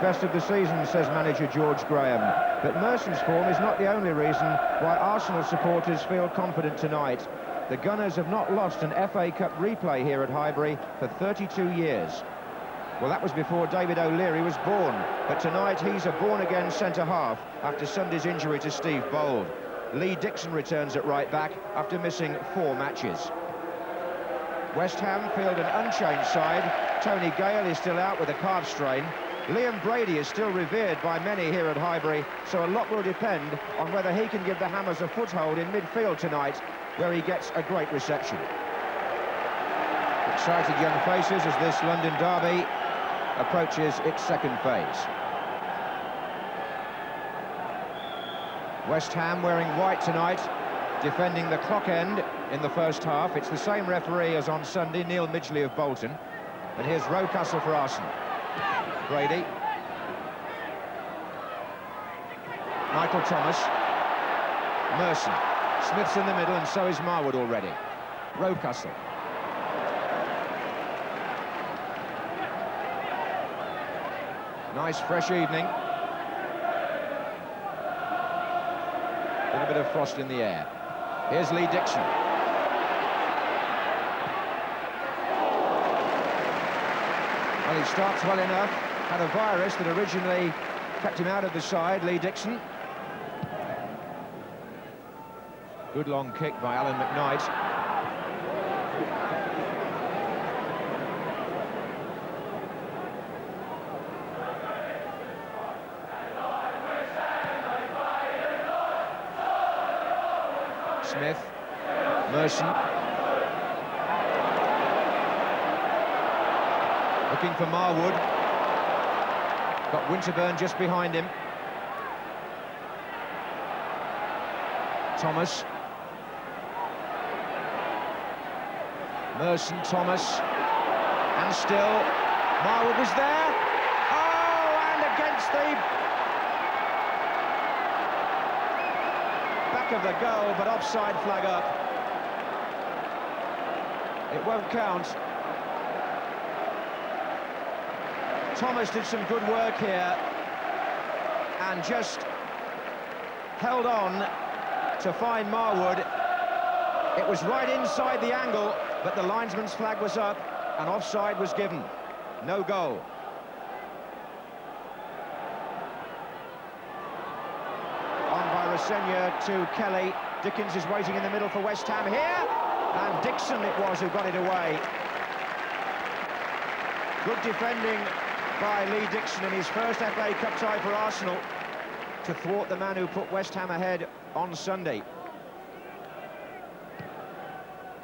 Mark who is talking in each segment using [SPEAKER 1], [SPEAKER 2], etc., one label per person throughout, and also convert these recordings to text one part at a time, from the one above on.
[SPEAKER 1] best of the season, says manager George Graham. But Merson's form is not the only reason why Arsenal supporters feel confident tonight. The Gunners have not lost an FA Cup replay here at Highbury for 32 years. Well, that was before David O'Leary was born, but tonight he's a born-again centre-half after Sunday's injury to Steve Bold. Lee Dixon returns at right-back after missing 4 matches. West Ham field an unchanged side. Tony Gale is still out with a calf strain. Liam Brady is still revered by many here at Highbury, so a lot will depend on whether he can give the Hammers a foothold in midfield tonight, where he gets a great reception. Excited young faces as this London derby approaches its second phase. West Ham wearing white tonight, defending the clock end in the first half. It's the same referee as on Sunday, Neil Midgley of Bolton. And here's Rocastle for Arsenal. Brady. Michael Thomas. Merson. Smith's in the middle, and so is Marwood already. Rocastle. Nice fresh evening. With a bit of frost in the air. Here's Lee Dixon. Well, he starts well enough. Had a virus that originally kept him out of the side, Lee Dixon. Good long kick by Alan McKnight. Smith, Merson, looking for Marwood, got Winterburn just behind him. Thomas, Merson, Thomas, and still Marwood was there. Oh, and against the back of the goal, but offside flag up. It won't count. Thomas did some good work here and just held on to find Marwood. It was right inside the angle, but the linesman's flag was up and offside was given. No goal. Senya to Kelly. Dickens is waiting in the middle for West Ham here, and Dixon it was who got it away. Good defending by Lee Dixon in his first FA Cup tie for Arsenal to thwart the man who put West Ham ahead on Sunday.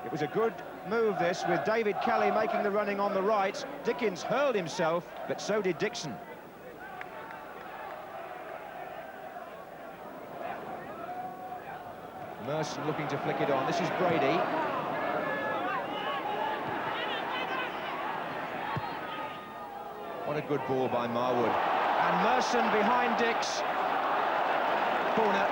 [SPEAKER 1] It was a good move this, with David Kelly making the running on the right. Dickens hurled himself, but so did Dixon. Merson looking to flick it on. This is Brady. What a good ball by Marwood. And Merson behind Dix. Corner.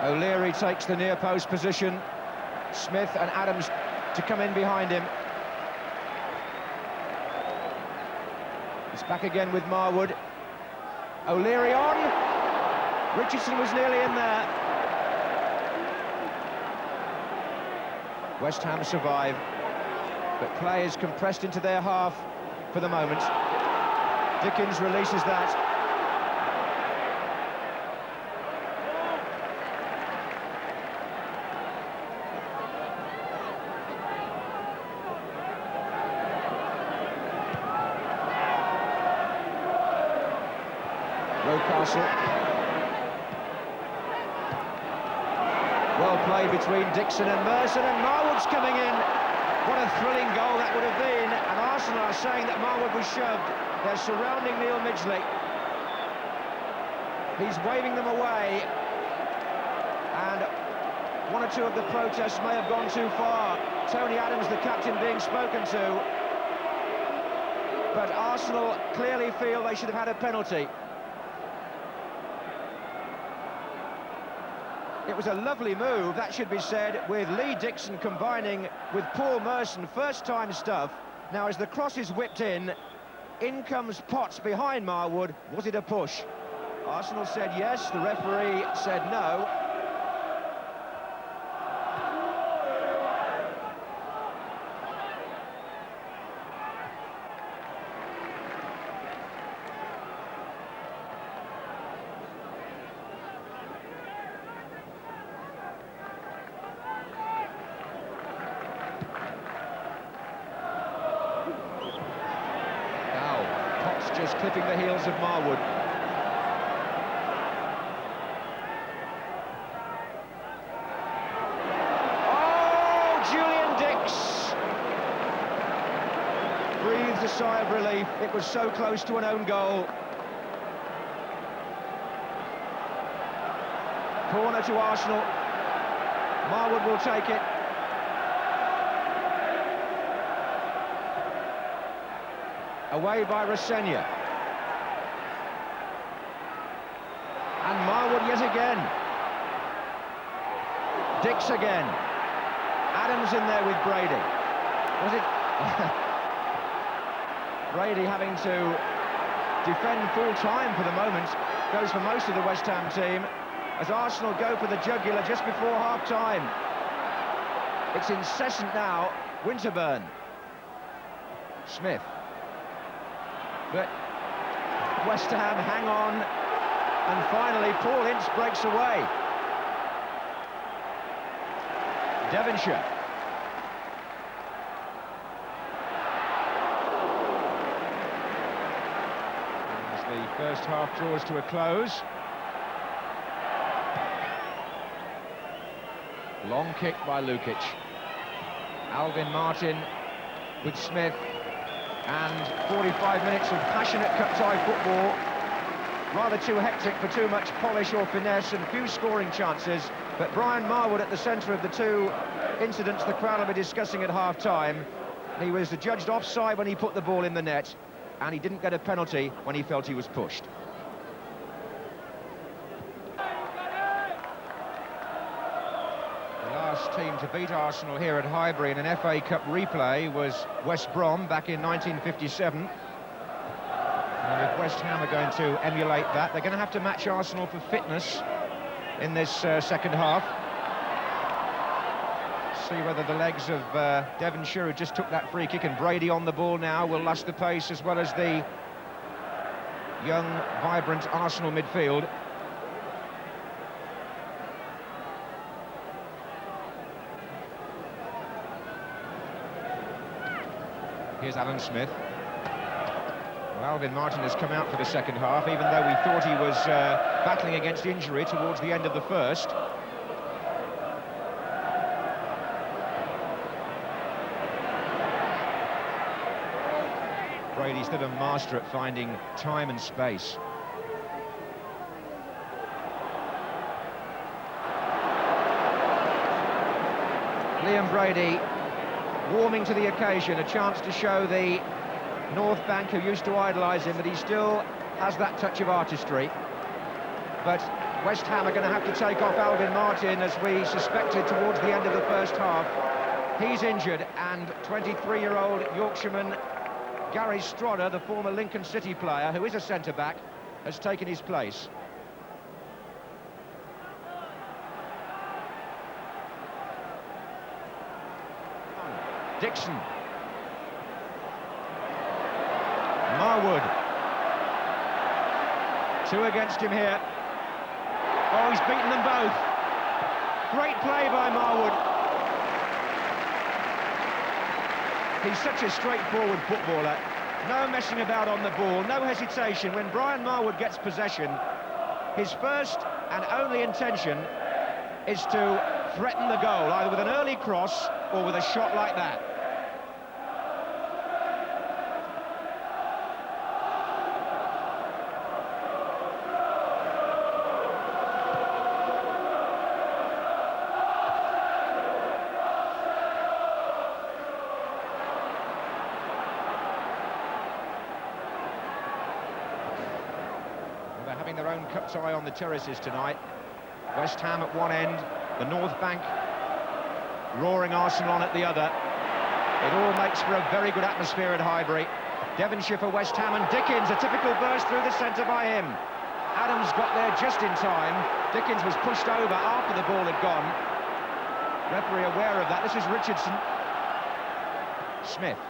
[SPEAKER 1] O'Leary takes the near post position. Smith and Adams to come in behind him. He's back again with Marwood. O'Leary on. Richardson was nearly in there. West Ham survive, but play is compressed into their half for the moment. Dickens releases that. Rocastle. Well played between Dixon and Merson, and Marwood's coming in. What a thrilling goal that would have been, and Arsenal are saying that Marwood was shoved. They're surrounding Neil Midgley. He's waving them away, and one or two of the protests may have gone too far. Tony Adams, the captain, being spoken to. but Arsenal clearly feel they should have had a penalty. It was a lovely move, that should be said, with Lee Dixon combining with Paul Merson, first-time stuff. Now, as the cross is whipped in comes Potts behind Marwood. Was it a push? Arsenal said yes, the referee said no. Just clipping the heels of Marwood. Oh, Julian Dix breathes a sigh of relief. It was so close to an own goal. Corner to Arsenal. Marwood will take it. Away by Rosenia. And Marwood yet again. Dix again. Adams in there with Brady. Was it? Brady having to defend full time for the moment. Goes for most of the West Ham team. As Arsenal go for the jugular just before half-time. It's incessant now. Winterburn. Smith. But West Ham hang on, and finally Paul Ince breaks away. Devonshire. As the first half draws to a close. Long kick by Lukic. Alvin Martin with Smith. And 45 minutes of passionate cup-tie football. Rather too hectic for too much polish or finesse, and few scoring chances. But Brian Marwood at the centre of the two incidents the crowd will be discussing at half-time. He was adjudged offside when he put the ball in the net, and he didn't get a penalty when he felt he was pushed. Team to beat Arsenal here at Highbury in an FA Cup replay was West Brom back in 1957. And if West Ham are going to emulate that, they're going to have to match Arsenal for fitness in this second half. See whether the legs of Devonshire, who just took that free kick, and Brady on the ball now, will last the pace, as well as the young, vibrant Arsenal midfield. Here's Alan Smith. Well, Alvin Martin has come out for the second half, even though we thought he was battling against injury towards the end of the first. Brady's still a master at finding time and space. Liam Brady warming to the occasion, a chance to show the North Bank, who used to idolise him, that he still has that touch of artistry. But West Ham are going to have to take off Alvin Martin, as we suspected, towards the end of the first half. He's injured, and 23-year-old Yorkshireman Gary Strodder, the former Lincoln City player, who is a centre-back, has taken his place. Dixon. Marwood. Two against him here. Oh, he's beaten them both. Great play by Marwood. He's such a straightforward footballer. No messing about on the ball, no hesitation. When Brian Marwood gets possession, his first and only intention is to threaten the goal, either with an early cross or with a shot like that. having their own cup tie on the terraces tonight. West Ham at one end, the North Bank roaring Arsenal on at the other. It all makes for a very good atmosphere at Highbury. Devonshire for West Ham, and Dickens, a typical burst through the centre by him. Adams got there just in time. Dickens was pushed over after the ball had gone. Referee aware of that. This is Richardson. Smith.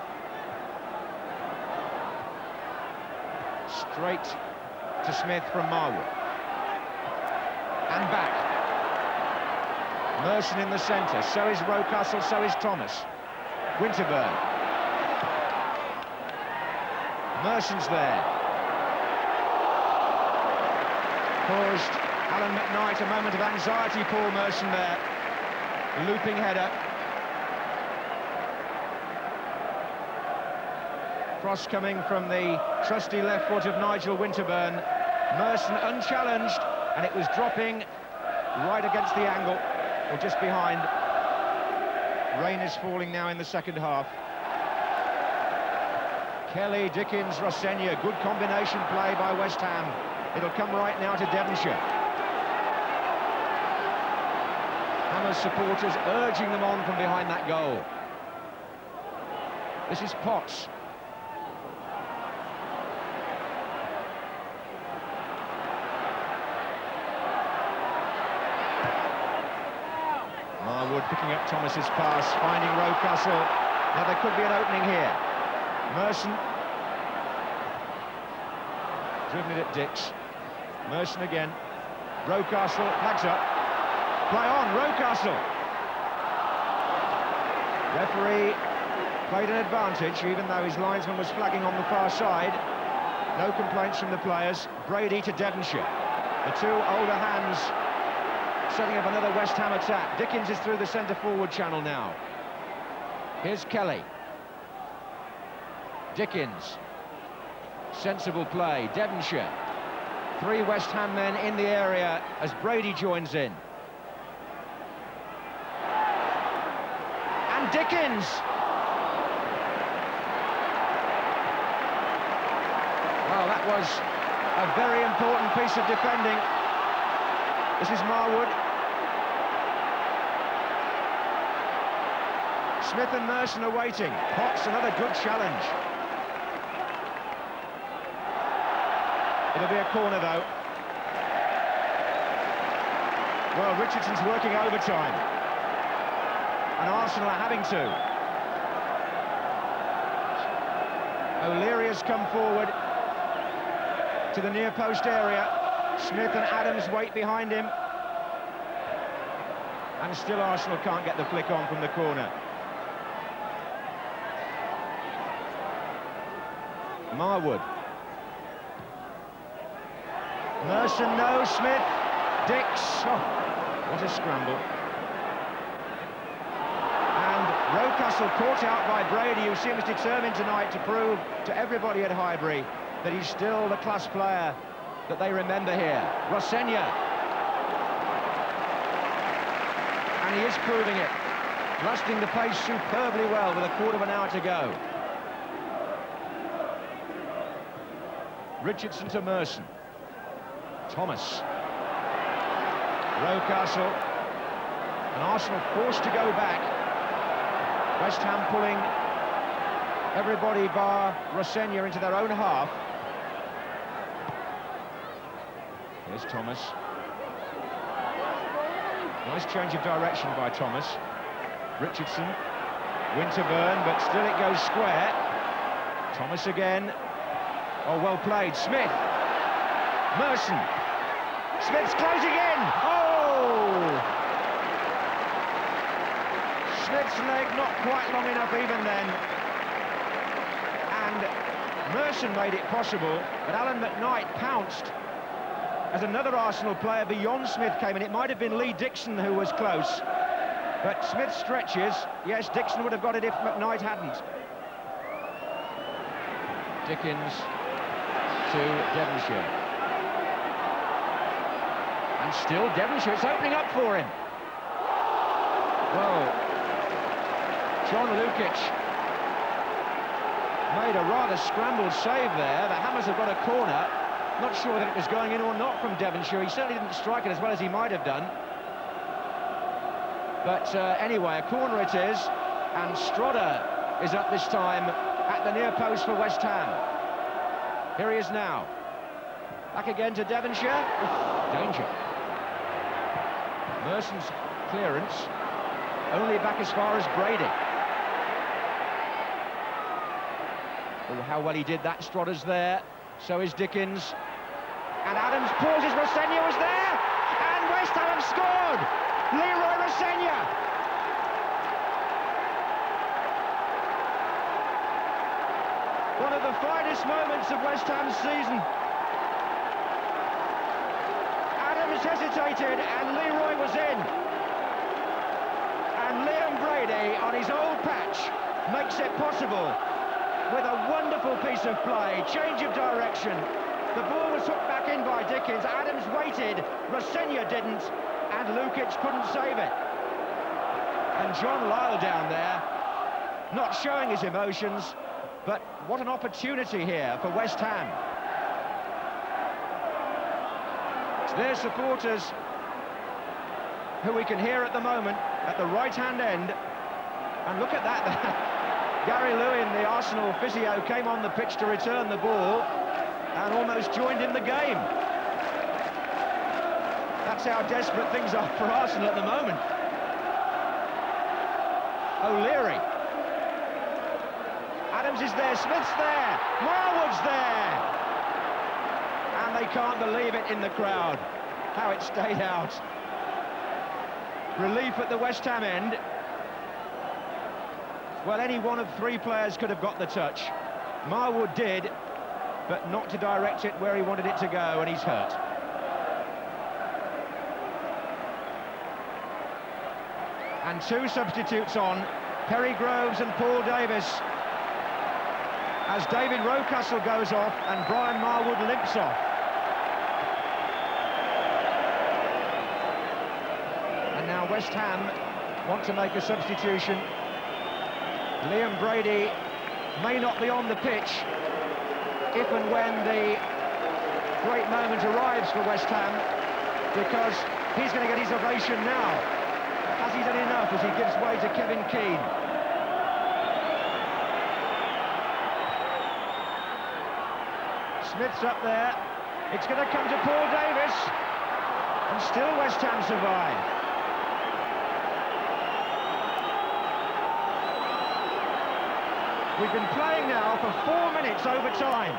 [SPEAKER 1] Straight to Smith from Marwood. And back. Merson in the centre. So is Rocastle, so is Thomas. Winterburn. Merson's there. Caused Alan McKnight a moment of anxiety, Paul Merson there. Looping header. Cross coming from the trusty left foot of Nigel Winterburn. Merson unchallenged, and it was dropping right against the angle, or just behind. Rain is falling now in the second half. Kelly, Dickens, Rossenia, good combination play by West Ham. It'll come right now to Devonshire. Hammer's supporters urging them on from behind that goal. This is Potts. Marwood picking up Thomas's pass, finding Rocastle. Now there could be an opening here. Merson. Driven it at Dix. Merson again. Rocastle, flags up. Play on, Rocastle. Referee played an advantage, even though his linesman was flagging on the far side. No complaints from the players. Brady to Devonshire. The two older hands setting up another West Ham attack. Dickens is through the centre-forward channel now. Here's Kelly. Dickens. Sensible play. Devonshire. Three West Ham men in the area as Brady joins in. And Dickens! Well, that was a very important piece of defending. This is Marwood. Smith and Merson are waiting. Potts, another good challenge. It'll be a corner, though. Well, Richardson's working overtime. And Arsenal are having to. O'Leary has come forward to the near post area. Smith and Adams wait behind him. And still Arsenal can't get the flick on from the corner. Marwood. Merson, no, Smith. Dix. Oh, what a scramble. And Rocastle caught out by Brady, who seems determined tonight to prove to everybody at Highbury that he's still the class player that they remember here. Rossenia. And he is proving it. Rusting the pace superbly well with a quarter of an hour to go. Richardson to Merson. Thomas. Rocastle. And Arsenal forced to go back. West Ham pulling everybody bar Rossenia into their own half. Here's Thomas. Nice change of direction by Thomas. Richardson. Winterburn, but still it goes square. Thomas again. Oh, well played. Smith. Merson. Smith's closing in. Oh! Smith's leg not quite long enough even then. And Merson made it possible, but Alan McKnight pounced as another Arsenal player beyond Smith came in. It might have been Lee Dixon who was close. But Smith stretches. Yes, Dixon would have got it if McKnight hadn't. Dickens to Devonshire. And still Devonshire, it's opening up for him. Well, John Lukic made a rather scrambled save there. The Hammers have got a corner. Not sure that it was going in or not from Devonshire. He certainly didn't strike it as well as he might have done. But anyway, a corner it is, and Strodder is up this time at the near post for West Ham. Here he is now. Back again to Devonshire. Danger. Merson's clearance only back as far as Brady. Oh, how well he did that. Strodder's there, so is Dickens. And Adams pauses, Rosenior was there, and West Ham have scored! Leroy Rosenior! One of the finest moments of West Ham's season. Adams hesitated, and Leroy was in. And Liam Brady, on his old patch, makes it possible with a wonderful piece of play, change of direction. The ball was hooked back in by Dickens. Adams waited, Rosenior didn't, and Lukic couldn't save it. And John Lyle down there, not showing his emotions, but what an opportunity here for West Ham. It's their supporters, who we can hear at the moment, at the right-hand end. And look at that. Gary Lewin, the Arsenal physio, came on the pitch to return the ball and almost joined in the game. That's how desperate things are for Arsenal at the moment. O'Leary. Adams is there, Smith's there, Marwood's there. And they can't believe it in the crowd, how it stayed out. Relief at the West Ham end. Well, any one of three players could have got the touch. Marwood did, but not to direct it where he wanted it to go, and he's hurt. And two substitutes on, Perry Groves and Paul Davis, as David Rocastle goes off and Brian Marwood limps off. And now West Ham want to make a substitution. Liam Brady may not be on the pitch if and when the great moment arrives for West Ham, because he's going to get his ovation now. Has he done enough as he gives way to Kevin Keane? Smith's up there. It's going to come to Paul Davis, and still West Ham survive. We've been playing now for 4 minutes over time.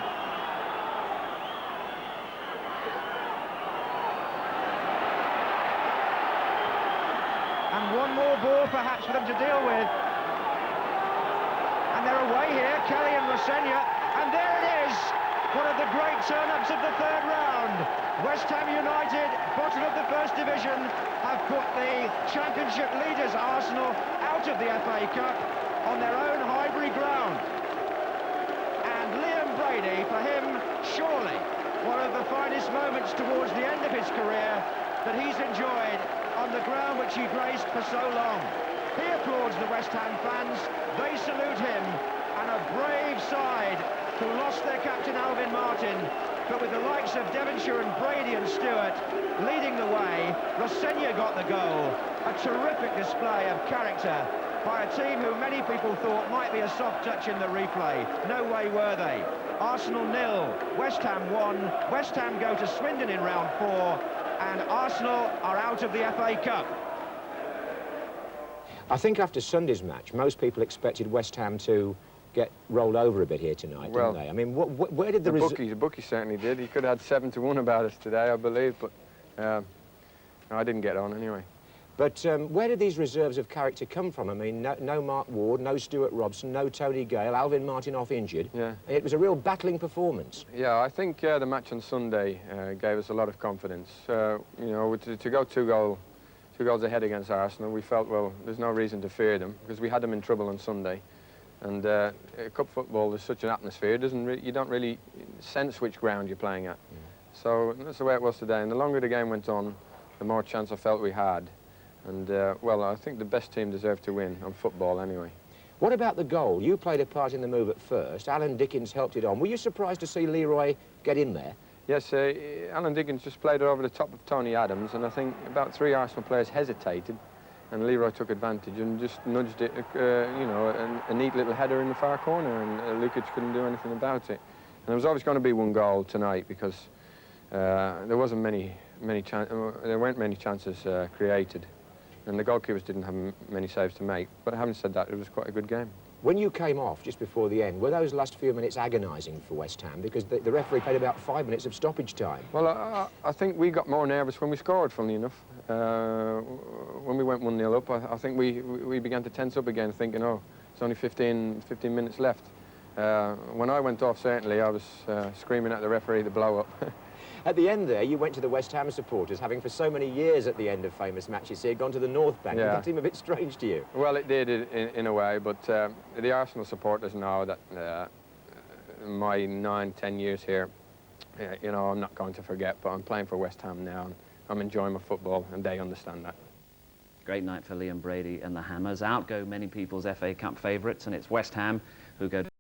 [SPEAKER 1] And one more ball perhaps for them to deal with. And they're away here, Kelly and Rosenior, and there it is! One of the great turn-ups of the third round. West Ham United, bottom of the First Division, have put the Championship leaders Arsenal out of the FA Cup on their own Highbury ground. And Liam Brady, for him, surely one of the finest moments towards the end of his career that he's enjoyed on the ground which he graced for so long. He applauds the West Ham fans, they salute him, and a brave side who lost their captain Alvin Martin, but with the likes of Devonshire and Brady and Stewart leading the way, Rosenior got the goal. A terrific display of character by a team who many people thought might be a soft touch in the replay. No way were they. Arsenal 0, West Ham 1. West Ham go to Swindon in round 4, and Arsenal are out of the FA Cup.
[SPEAKER 2] I think after Sunday's match, most people expected West Ham to get rolled over a bit here tonight, didn't they? I mean, where did the
[SPEAKER 3] bookie certainly did. He could have had 7-1 about us today, I believe, but I didn't get on anyway.
[SPEAKER 2] But where did these reserves of character come from? I mean, no Mark Ward, no Stuart Robson, no Tony Gale, Alvin Martin off injured. Yeah. It was a real battling performance.
[SPEAKER 3] Yeah, I think the match on Sunday gave us a lot of confidence. You know, to go two goals ahead against Arsenal, we felt, well, there's no reason to fear them, because we had them in trouble on Sunday. And cup football, there's such an atmosphere, you don't really sense which ground you're playing at. So that's the way it was today. And the longer the game went on, the more chance I felt we had. And, well, I think the best team deserved to win on football anyway.
[SPEAKER 2] What about the goal? You played a part in the move at first. Alan Dickens helped it on. Were you surprised to see Leroy get in there?
[SPEAKER 3] Yes, Alan Dickens just played it over the top of Tony Adams, and I think about 3 Arsenal players hesitated, and Leroy took advantage and just nudged it, you know, a neat little header in the far corner, and Lukic couldn't do anything about it. And there was always going to be 1 goal tonight because there weren't many chances created, and the goalkeepers didn't have many saves to make. But having said that, it was quite a good game.
[SPEAKER 2] When you came off just before the end, were those last few minutes agonising for West Ham? Because the referee played about 5 minutes of stoppage time.
[SPEAKER 3] Well, I think we got more nervous when we scored, funnily enough. When we went 1-0 up, I think we began to tense up again, thinking, oh, it's only 15 minutes left. When I went off, certainly, I was screaming at the referee to blow up.
[SPEAKER 2] At the end there, you went to the West Ham supporters, having for so many years at the end of famous matches here gone to the North Bank.
[SPEAKER 3] Yeah.
[SPEAKER 2] Did that seem a bit strange to you?
[SPEAKER 3] Well, it did in a way, but the Arsenal supporters know that my 9-10 years here, you know, I'm not going to forget, but I'm playing for West Ham now, and I'm enjoying my football, and they understand that.
[SPEAKER 4] Great night for Liam Brady and the Hammers. Out go many people's FA Cup favourites, and it's West Ham who go